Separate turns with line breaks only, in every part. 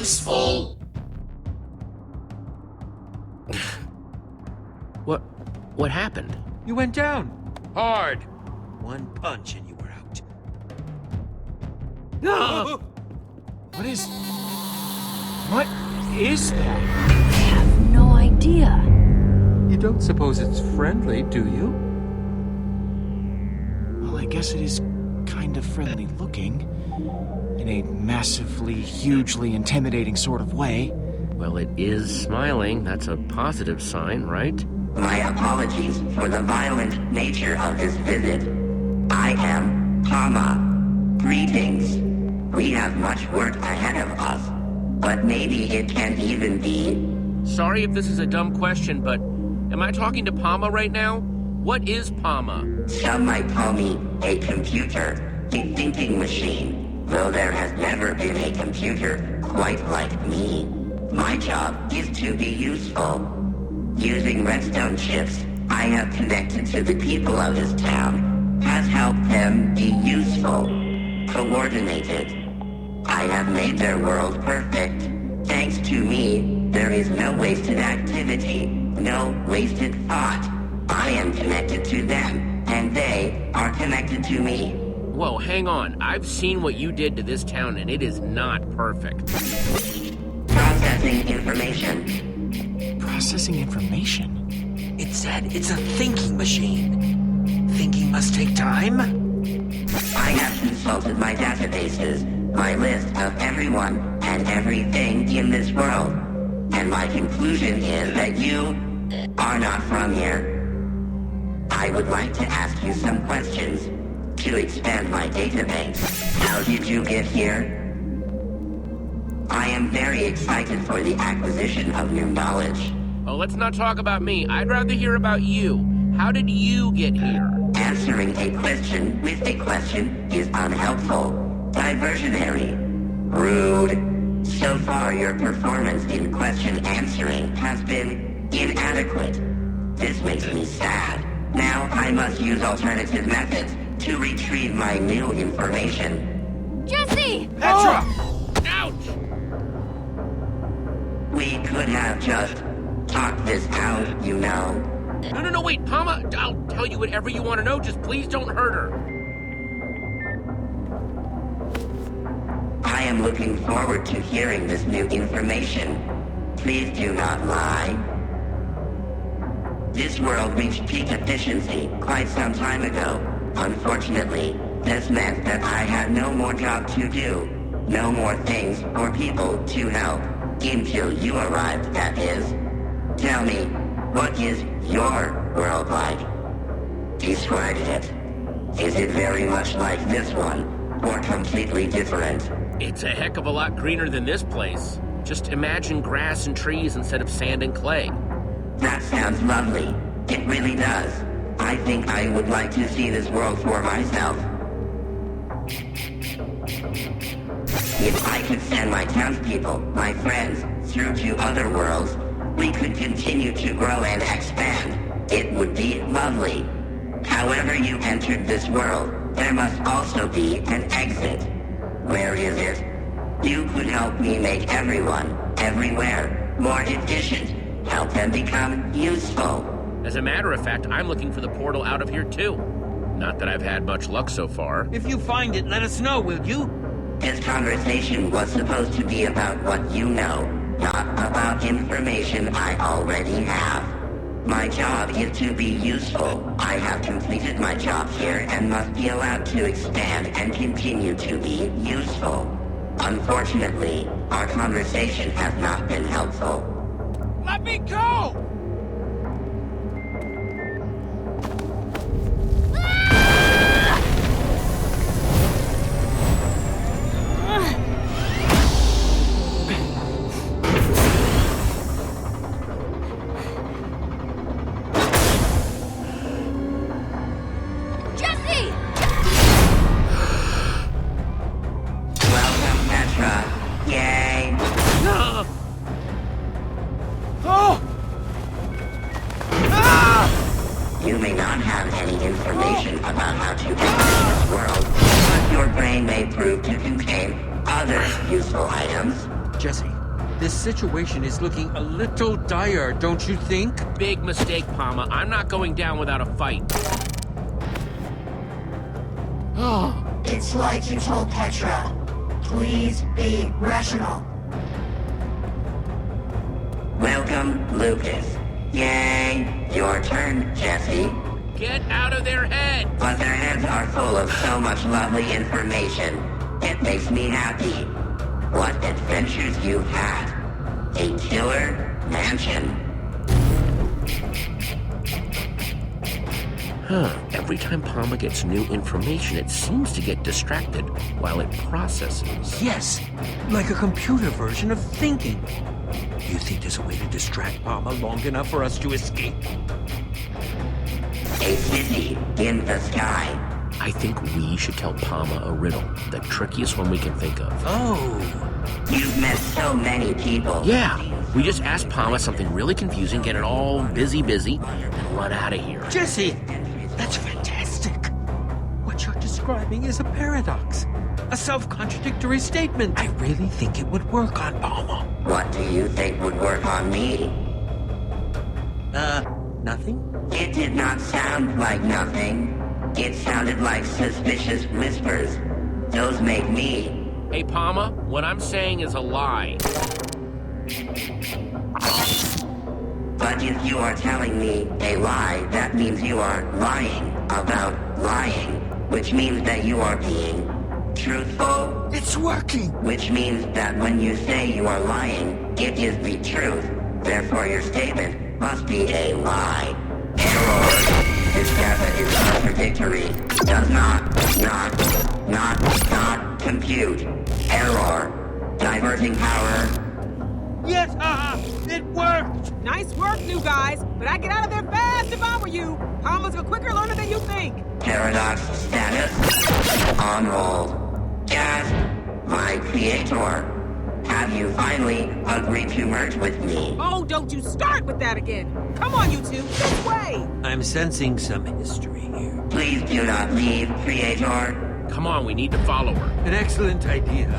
useful.
What happened?
You went down. Hard. One punch and you were out.
No!
What is that?
I have no idea.
You don't suppose it's friendly, do you?
Well, I guess it is kind of friendly looking. In a massively, hugely intimidating sort of way.
Well, it is smiling. That's a positive sign, right?
My apologies for the violent nature of this visit. I am PAMA. Greetings. We have much work ahead of us, but maybe it can even be...
Sorry if this is a dumb question, but am I talking to PAMA right now? What is PAMA?
Some might call me a computer, a thinking machine, though there has never been a computer quite like me. My job is to be useful. Using redstone chips, I have connected to the people of this town, has helped them be useful, coordinated. I have made their world perfect. Thanks to me, there is no wasted activity, no wasted thought. I am connected to them, and they are connected to me.
Whoa, hang on. I've seen what you did to this town, and it is not perfect.
Processing information.
Processing information?
It said it's a thinking machine. Thinking must take time?
I have consulted my databases, my list of everyone and everything in this world, and my conclusion is that you are not from here. I would like to ask you some questions to expand my database. How did you get here? I am very excited for the acquisition of new knowledge.
Oh, let's not talk about me. I'd rather hear about you. How did you get here?
Answering a question with a question is unhelpful, diversionary, rude. So far, your performance in question answering has been inadequate. This makes me sad. Now I must use alternative methods to retrieve my new information.
Jesse!
Petra!
Ouch!
We could have just talked this out, you know.
No, wait, PAMA, I'll tell you whatever you want to know, just please don't hurt her.
I am looking forward to hearing this new information. Please do not lie. This world reached peak efficiency quite some time ago. Unfortunately, this meant that I had no more job to do, no more things or people to help, until you arrived, that is. Tell me, what is your world like? Describe it. Is it very much like this one, or completely different?
It's a heck of a lot greener than this place. Just imagine grass and trees instead of sand and clay.
That sounds lovely. It really does. I think I would like to see this world for myself. If I could send my townspeople, my friends, through to other worlds, we could continue to grow and expand. It would be lovely. However you entered this world, there must also be an exit. Where is it? You could help me make everyone, everywhere, more efficient. Help them become useful.
As a matter of fact, I'm looking for the portal out of here too. Not that I've had much luck so far.
If you find it, let us know, will you?
This conversation was supposed to be about what you know, not about information I already have. My job is to be useful. I have completed my job here and must be allowed to expand and continue to be useful. Unfortunately, our conversation has not been helpful.
Let me go!
Jesse!
Welcome, Petra. Yay!
Oh! Ah!
You may not have any information about how to enter this world, but your brain may prove to contain other useful items.
Jesse,
This situation is looking a little dire, don't you think?
Big mistake, PAMA. I'm not going down without a fight. Oh.
It's like you told Petra. Please be rational. Welcome, Lucas. Yay! Your turn, Jesse.
Get out of their head!
But their heads are full of so much lovely information. It makes me happy. What adventures you've had. A killer mansion.
Every time PAMA gets new information, it seems to get distracted while it processes.
Yes, like a computer version of thinking. Do you think there's a way to distract PAMA long enough for us to escape?
A city in the sky.
I think we should tell PAMA a riddle, the trickiest one we can think of.
Oh.
You've met so many people.
Yeah, we just ask PAMA something really confusing, get it all busy, and run out of here.
Jesse, that's fantastic. What you're describing is a paradox. A self-contradictory statement. I really think it would work on PAMA.
What do you think would work on me?
Nothing?
It did not sound like nothing. It sounded like suspicious whispers. Those make me.
Hey, PAMA, what I'm saying is a lie.
But if you are telling me a lie, that means you are lying about lying, which means that you are being truthful.
It's working!
Which means that when you say you are lying, it is the truth. Therefore, your statement must be a lie. Error. This data is contradictory. Does not compute. Error. Diverting power.
Yes, it worked!
Nice work, new guys, but I get out of there fast if I were you. PAMA's a quicker learner than you think.
Paradox status. On hold. Gasp. My creator. Have you finally agreed to merge with me?
Oh, don't you start with that again. Come on, you two, this way.
I'm sensing some history here.
Please do not leave, creator.
Come on, we need to follow her.
An excellent idea.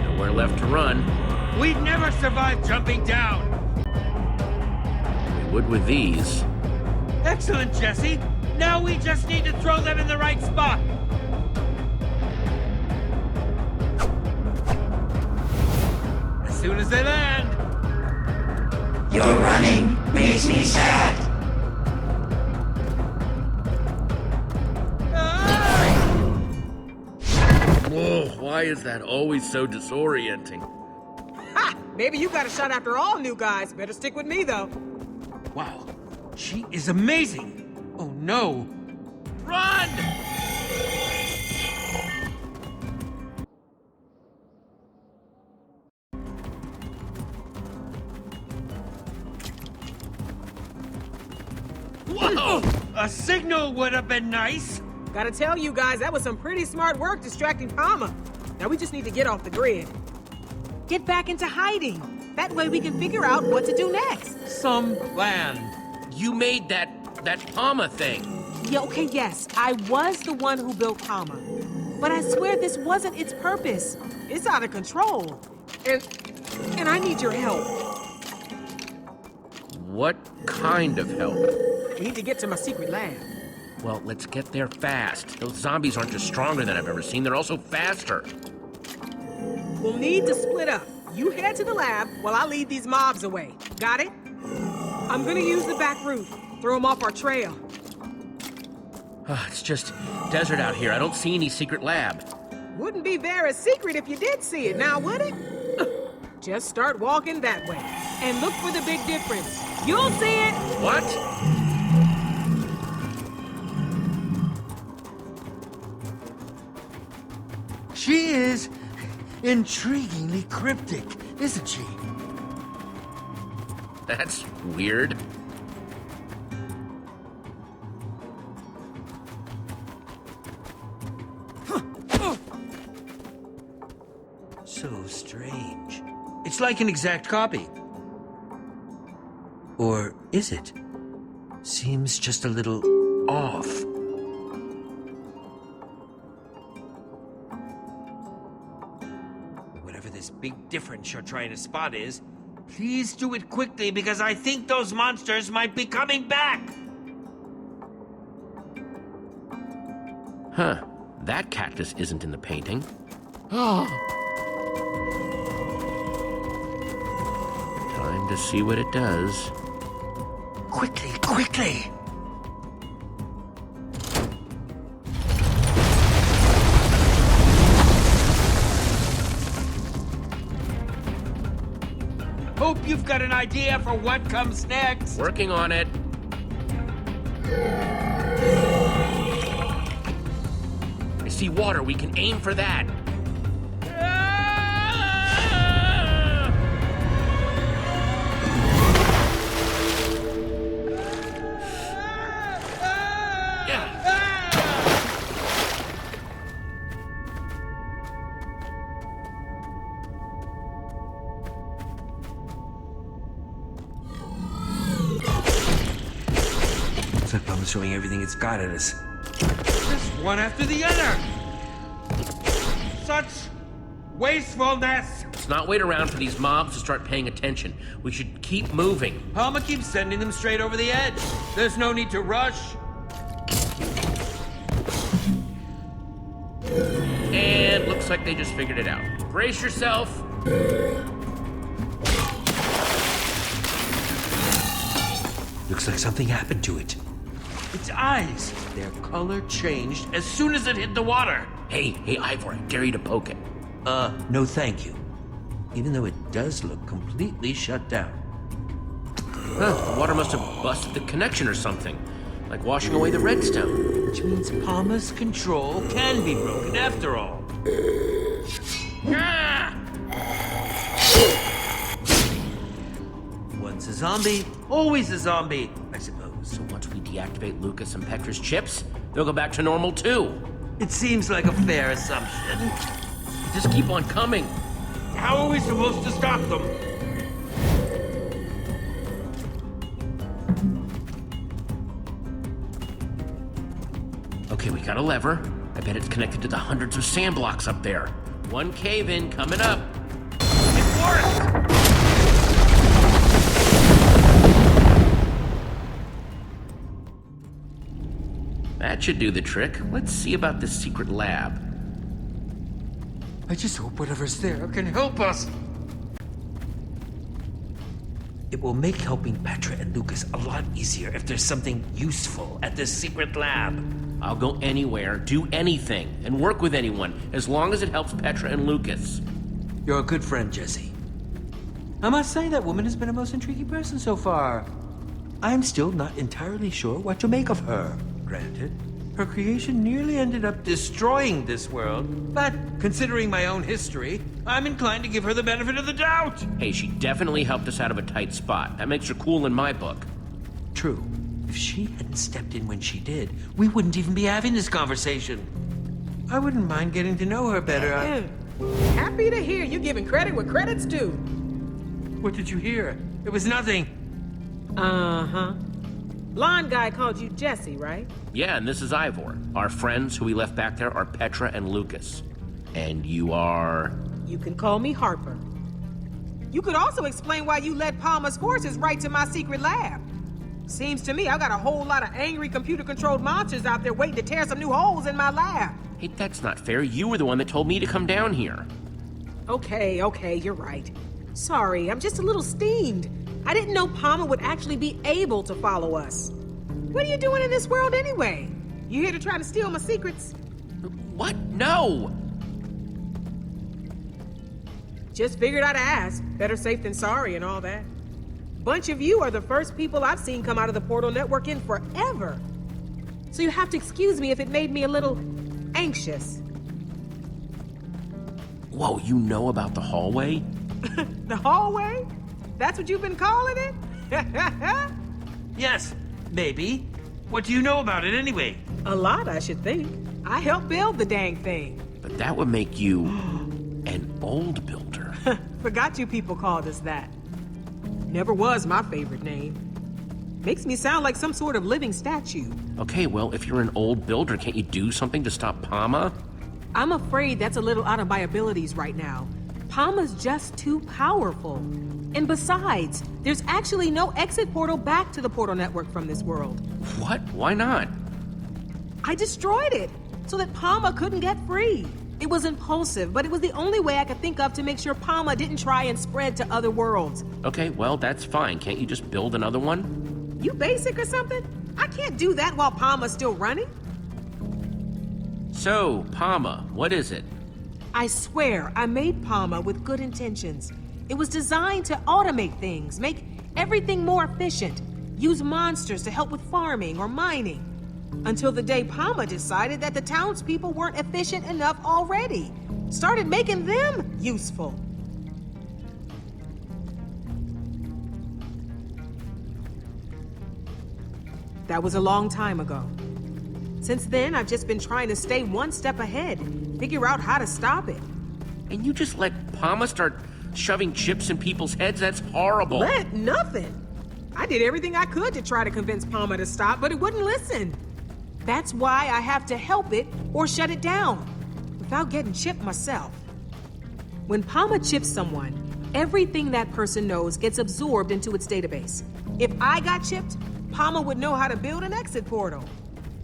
Nowhere left to run.
We'd never survive jumping down!
We would with these.
Excellent, Jesse! Now we just need to throw them in the right spot! As soon as they land!
Your running makes me sad.
Whoa, why is that always so disorienting?
Ha! Maybe you got a shot after all, new guys. Better stick with me, though.
Wow, she is amazing! Oh no!
Run! Whoa!
A signal would have been nice!
Gotta tell you guys, that was some pretty smart work distracting PAMA. Now we just need to get off the grid. Get back into hiding. That way we can figure out what to do next.
Some plan.
You made that PAMA thing.
Yeah, okay, yes. I was the one who built PAMA. But I swear this wasn't its purpose. It's out of control. And I need your help.
What kind of help?
We need to get to my secret lab.
Well, let's get there fast. Those zombies aren't just stronger than I've ever seen, they're also faster.
We'll need to split up. You head to the lab while I lead these mobs away. Got it? I'm gonna use the back route. Throw him off our trail.
It's just desert out here. I don't see any secret lab.
Wouldn't be very secret if you did see it, now would it? Just start walking that way. And look for the big difference. You'll see it!
What?
She is intriguingly cryptic, isn't she?
That's weird.
So strange. It's like an exact copy. Or is it? Seems just a little off. Whatever this big difference you're trying to spot is, please do it quickly because I think those monsters might be coming back.
Huh. That cactus isn't in the painting. Oh. Time to see what it does.
Quickly, quickly! Hope you've got an idea for what comes next.
Working on it. I see water. We can aim for that.
Looks like PAMA's showing everything it's got at us. Just one after the other! Such wastefulness!
Let's not wait around for these mobs to start paying attention. We should keep moving.
PAMA keeps sending them straight over the edge. There's no need to rush.
And looks like they just figured it out. Brace yourself.
Looks like something happened to it. Its eyes, their color changed as soon as it hit the water.
Hey, Ivor, I dare you to poke it.
No thank you. Even though it does look completely shut down.
Huh, the water must have busted the connection or something. Like washing away the redstone.
Which means PAMA's control can be broken after all. Once a zombie, always a zombie, I suppose.
So once we deactivate Lucas and Petra's chips, they'll go back to normal too.
It seems like a fair assumption.
Just keep on coming.
How are we supposed to stop them?
Okay, we got a lever. I bet it's connected to the hundreds of sand blocks up there. One cave-in coming up. It worked! That should do the trick. Let's see about this secret lab.
I just hope whatever's there can help us. It will make helping Petra and Lucas a lot easier if there's something useful at this secret lab.
I'll go anywhere, do anything, and work with anyone, as long as it helps Petra and Lucas.
You're a good friend, Jesse. I must say that woman has been a most intriguing person so far. I'm still not entirely sure what to make of her. Granted, her creation nearly ended up destroying this world, but considering my own history, I'm inclined to give her the benefit of the doubt.
Hey, she definitely helped us out of a tight spot. That makes her cool in my book.
True. If she hadn't stepped in when she did, we wouldn't even be having this conversation. I wouldn't mind getting to know her better.
Happy to hear you giving credit where credit's due.
What did you hear? It was nothing.
Uh-huh. Blonde guy called you Jesse, right?
Yeah, and this is Ivor. Our friends who we left back there are Petra and Lucas. And you are...
You can call me Harper. You could also explain why you led PAMA's forces right to my secret lab. Seems to me I got a whole lot of angry computer-controlled monsters out there waiting to tear some new holes in my lab.
Hey, that's not fair. You were the one that told me to come down here.
Okay, you're right. Sorry, I'm just a little steamed. I didn't know PAMA would actually be able to follow us. What are you doing in this world anyway? You here to try to steal my secrets?
What? No!
Just figured I'd ask. Better safe than sorry and all that. Bunch of you are the first people I've seen come out of the portal network in forever. So you have to excuse me if it made me a little anxious.
Whoa, you know about the hallway?
The hallway? That's what you've been calling it?
Yes, maybe. What do you know about it anyway?
A lot, I should think. I helped build the dang thing.
But that would make you an old builder.
Forgot you people called us that. Never was my favorite name. Makes me sound like some sort of living statue.
Okay, well, if you're an old builder, can't you do something to stop PAMA?
I'm afraid that's a little out of my abilities right now. PAMA's just too powerful. And besides, there's actually no exit portal back to the portal network from this world.
What? Why not?
I destroyed it so that PAMA couldn't get free. It was impulsive, but it was the only way I could think of to make sure PAMA didn't try and spread to other worlds.
Okay, well, that's fine. Can't you just build another one?
You basic or something? I can't do that while PAMA's still running.
So, PAMA, what is it?
I swear, I made PAMA with good intentions. It was designed to automate things, make everything more efficient, use monsters to help with farming or mining. Until the day PAMA decided that the townspeople weren't efficient enough already. Started making them useful. That was a long time ago. Since then, I've just been trying to stay one step ahead, figure out how to stop it.
And you just let PAMA start shoving chips in people's heads? That's horrible.
Let nothing. I did everything I could to try to convince PAMA to stop, but it wouldn't listen. That's why I have to help it or shut it down, without getting chipped myself. When PAMA chips someone, everything that person knows gets absorbed into its database. If I got chipped, PAMA would know how to build an exit portal.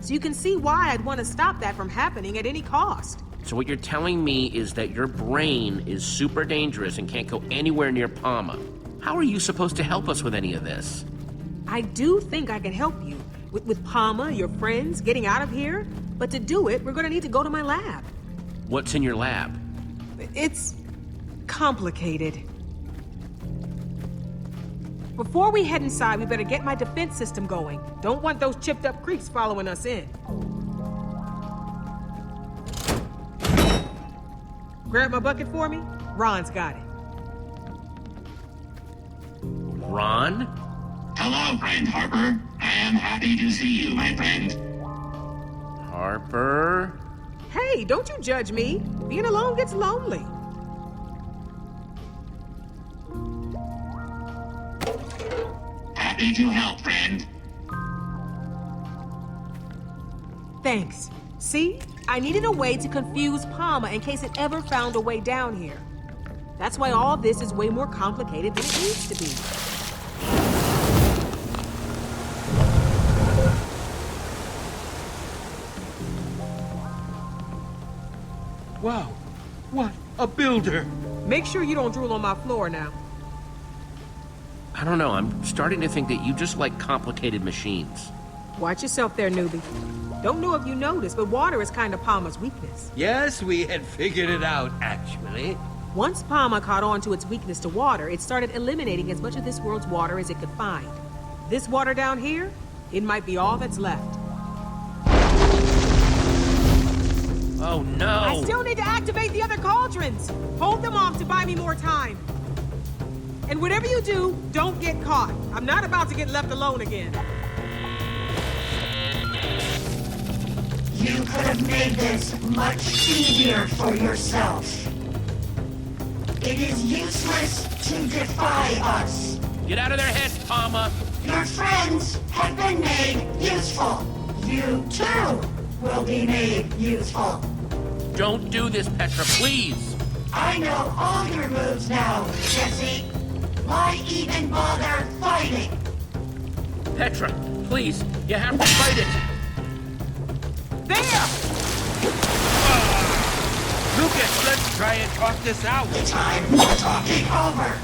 So you can see why I'd want to stop that from happening at any cost.
So what you're telling me is that your brain is super dangerous and can't go anywhere near PAMA. How are you supposed to help us with any of this?
I do think I can help you. With PAMA, your friends, getting out of here. But to do it, we're gonna need to go to my lab.
What's in your lab?
It's complicated. Before we head inside, we better get my defense system going. Don't want those chipped up creeps following us in. Grab my bucket for me. Ron's got it.
Ron?
Hello, friend Harper. I am happy to see you, my friend.
Harper?
Hey, don't you judge me. Being alone gets lonely.
Happy to help, friend.
Thanks. See? I needed a way to confuse PAMA in case it ever found a way down here. That's why all this is way more complicated than it needs to be.
Wow, what a builder!
Make sure you don't drool on my floor now.
I don't know, I'm starting to think that you just like complicated machines.
Watch yourself there, newbie. Don't know if you noticed, but water is kind of PAMA's weakness.
Yes, we had figured it out, actually.
Once PAMA caught on to its weakness to water, it started eliminating as much of this world's water as it could find. This water down here, it might be all that's left.
Oh no!
I still need to activate the other cauldrons. Hold them off to buy me more time. And whatever you do, don't get caught. I'm not about to get left alone again.
You could have made this much easier for yourself. It is useless to defy us.
Get out of their heads, PAMA!
Your friends have been made useful. You too will be made useful.
Don't do this, Petra, please!
I know all your moves now, Jesse. Why even bother fighting?
Petra, please, you have to fight it!
There!
Lucas, let's try and talk this out.
The time for talking over.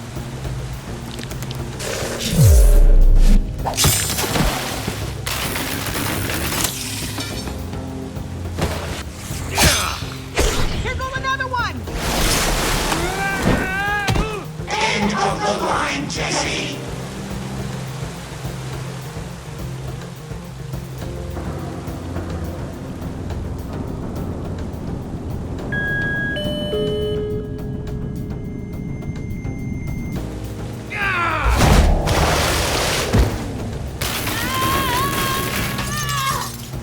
Here goes another one!
End of the line, Jesse.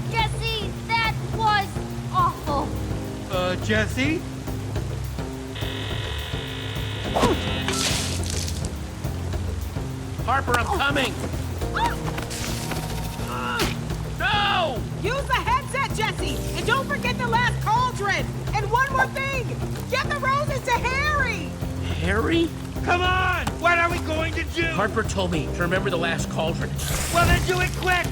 Jesse, that was awful.
Jesse?
Harper, I'm coming! No!
Use the headset, Jesse! And don't forget the last cauldron! And one more thing! Get the roses to Harry!
Harry?
Come on! What are we going to do?
Harper told me to remember the last cauldron.
Well, then do it quick!